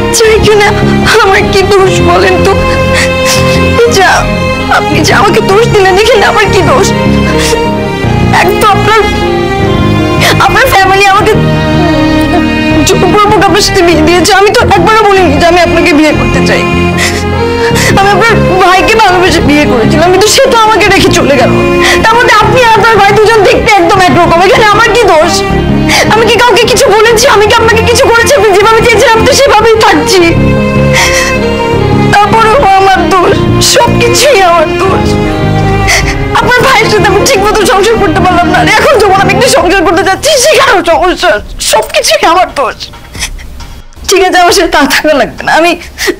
আচ্ছা এখানে আমার কি দোষ বলেন তো? যা আপনি যে আমাকে দোষ দিলেন, এখানে আমার কি দোষ? এক তো আপনার ফ্যামিলি আমাকে জোরপূর্বক আপনার সাথে বিয়ে দিয়েছে। আমি তো একবারও বলিনি যে আমি আপনাকে বিয়ে করতে চাই। আমি আপনার ভাইকে ভালোবেসে বিয়ে করেছিলাম, কিন্তু সে তো আমাকে রেখে চলে গেল। তার মধ্যে আপনি আর আপনার ভাই দুজন দেখতে একদম একরকম। এখানে আমার কি দোষ? আমি কি কাউকে কিছু বলেছি? আমি কি আপনাকে কিছু করেছি? আপনি যেভাবে চেয়েছিলাম তো সেভাবেই থাকছি। তারপরেও আমার দোষ, সবকিছুই আমার দোষ। আপনার ভাইয়ের সাথে আমি ঠিক মতো সংসার করতে পারলাম না, এখন যখন আমি একটু সংসার করতে যাচ্ছি সেখানেও সমস্যা। সবকিছুই আমার দোষ। ঠিক আছে, আমার সাথে তা থাকা লাগবে না। আমি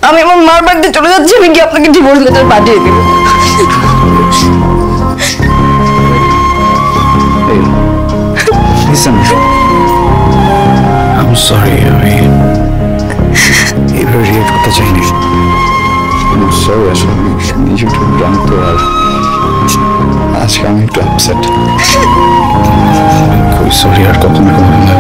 আমার মার বাড়িতে চলে যাচ্ছি। আমি কি আপনাকে ডিভোর্স লেটার পাঠিয়ে দিব? I'm sorry, আমি এভাবে রিয়েক্ট করতে চাইনি। সরি, আসলে নিজে একটু ক্লান্ত আর আজকে আমি একটু আপসেট। খুবই সরি, আর কখনো না।